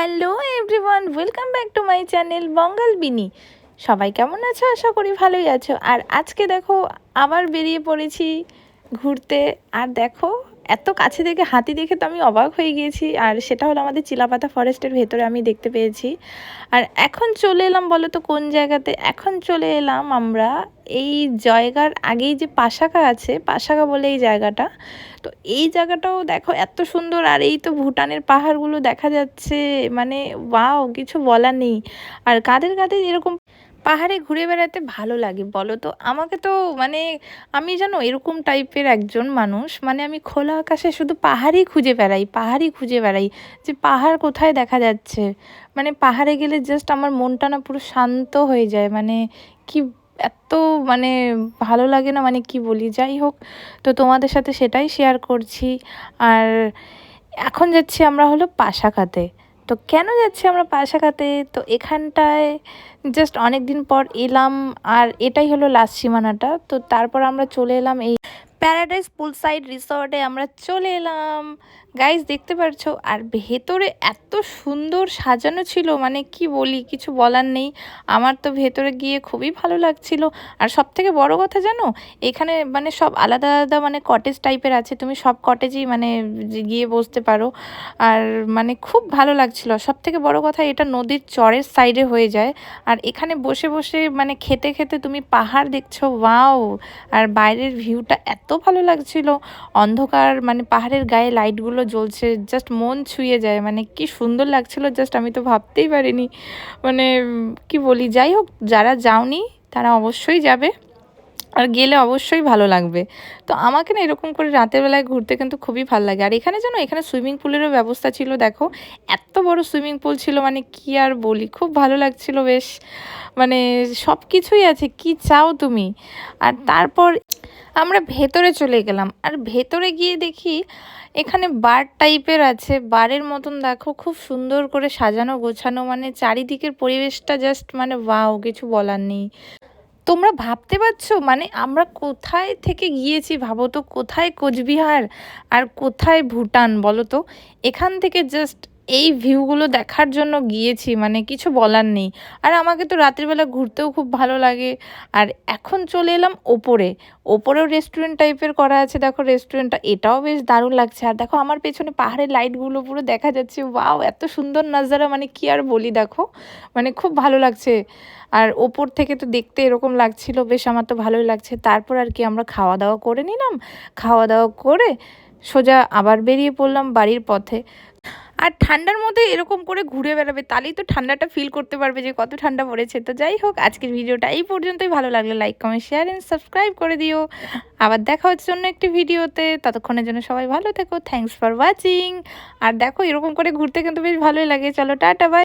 Hello everyone, welcome back to my channel Bangal Bini. সবাই কেমন আছো? আশা করি ভালোই আছো। আর আজকে দেখো আবার বেরিয়ে পড়েছি ঘুরতে। আর দেখো এত কাছে থেকে হাতি দেখে তো আমি অবাক হয়ে গিয়েছি। আর সেটা হলো আমাদের চিলাপাতা ফরেস্টের ভেতরে আমি দেখতে পেয়েছি। আর এখন চলে এলাম, বলো তো কোন জায়গাতে? এখন চলে এলাম আমরা এই জায়গার আগেই যে পাশাকা আছে, পাশাকা বলে এই জায়গাটা। তো এই জায়গাটাও দেখো এত সুন্দর, আর এই তো ভুটানের পাহাড়গুলো দেখা যাচ্ছে, মানে ওয়াও, কিছু বলার নেই। আর কাদের কাদের এরকম পাহাড়ে ঘুরে বেড়াতে ভালো লাগে বলো তো? আমাকে তো মানে আমি জানো এরকম টাইপের একজন মানুষ, মানে আমি খোলা আকাশে শুধু পাহাড়ই খুঁজে বেড়াই, পাহাড়ই খুঁজে বেড়াই, যে পাহাড় কোথায় দেখা যাচ্ছে। মানে পাহাড়ে গেলে জাস্ট আমার মনটা না পুরো শান্ত হয়ে যায়, মানে কি এত মানে ভালো লাগে না, মানে কি বলি। যাই হোক, তো তোমাদের সাথে সেটাই শেয়ার করছি। আর এখন যাচ্ছি আমরা হলো পাশাকাতে। তো কেন যাচ্ছি আমরা পাশাকাতে? তো এখানটায় জাস্ট অনেক দিন পর এলাম, আর এটাই হলো লাস্ট সীমানাটা। তো তারপর আমরা চলে এলাম এই প্যারাডাইস পুল সাইড রিসর্টে আমরা চলে এলাম। গাইজ দেখতে পারছো, আর ভেতরে এত সুন্দর সাজানো ছিল, মানে কি বলি, কিছু বলার নেই। আমার তো ভেতরে গিয়ে খুবই ভালো লাগছিল। আর সব থেকে বড় কথা জানো, এখানে মানে সব আলাদা আলাদা মানে কটেজ টাইপের আছে, তুমি সব কটেজেই মানে গিয়ে বসতে পারো। আর মানে খুব ভালো লাগছিল। সব থেকে বড় কথা, এটা নদীর চরের সাইডে হয়ে যায়। আর এখানে বসে বসে মানে খেতে খেতে তুমি পাহাড় দেখছো, ওয়াও। আর বাইরের ভিউটা এত ভালো লাগছিল, অন্ধকার মানে পাহাড়ের গায়ে লাইটগুলো জ্বলছে, জাস্ট মন ছুঁয়ে যায়, মানে কি সুন্দর লাগছিল, জাস্ট আমি তো ভাবতেই পারিনি। মানে কি বলি, যাই হোক, যারা যাওনি তারা অবশ্যই যাবে, আর গেলে অবশ্যই ভালো লাগবে। তো আমাকে না এরকম করে রাতের বেলায় ঘুরতে কিন্তু খুবই ভালো লাগে। আর এখানে জানো, এখানে সুইমিং পুলেরও ব্যবস্থা ছিল, দেখো এত বড় সুইমিং পুল ছিল, মানে কি আর বলি, খুব ভালো লাগছিল বেশ। মানে সব কিছুই আছে, কি চাও তুমি। আর তারপর আমরা ভেতরে চলে গেলাম, আর ভেতরে গিয়ে দেখি এখানে বার টাইপের আছে, বারের মতন দেখো, খুব সুন্দর করে সাজানো গোছানো, মানে চারিদিকের পরিবেশটা জাস্ট মানে ওয়াও, কিছু বলার নেই। তোমরা ভাবতে পারছো মানে আমরা কোথায় থেকে গিয়েছি, ভাবো তো, কোথায় কোচবিহার আর কোথায় ভুটান বলো তো। এখান থেকে জাস্ট এই ভিউগুলো দেখার জন্য গিয়েছি, মানে কিছু বলার নেই। আর আমাকে তো রাতের বেলা ঘুরতেও খুব ভালো লাগে। আর এখন চলে এলাম ওপরে। ওপরেও রেস্টুরেন্ট টাইপের করা আছে, দেখো রেস্টুরেন্টটা, এটাও বেশ দারুণ লাগছে। আর দেখো আমার পেছনে পাহাড়ের লাইটগুলো পুরো দেখা যাচ্ছে, ওয়াও, এত সুন্দর নাজারা, মানে কি আর বলি, দেখো মানে খুব ভালো লাগছে। আর ওপর থেকে তো দেখতে এরকম লাগছিল, বেশ আমার তো ভালোই লাগছে। তারপর আর কি আমরা খাওয়া দাওয়া করে নিলাম, খাওয়া দাওয়া করে সোজা আবার বেরিয়ে পড়লাম বাড়ির পথে। আর ঠান্ডার মধ্যে এরকম করে ঘুরে বেড়াবে, তাহলেই তো ঠান্ডাটা ফিল করতে পারবে যে কত ঠান্ডা পড়েছে। তো যাই হোক, আজকের ভিডিওটা এই পর্যন্তই। ভালো লাগলে like, comment, share and subscribe করে দিও। আবার দেখা হচ্ছে অন্য একটি ভিডিওতে, ততক্ষণের জন্য সবাই ভালো থেকো। Thanks for watching. আর দেখো এরকম করে ঘুরতে কিন্তু বেশ ভালোই লাগে। চলো টাটা, বাই।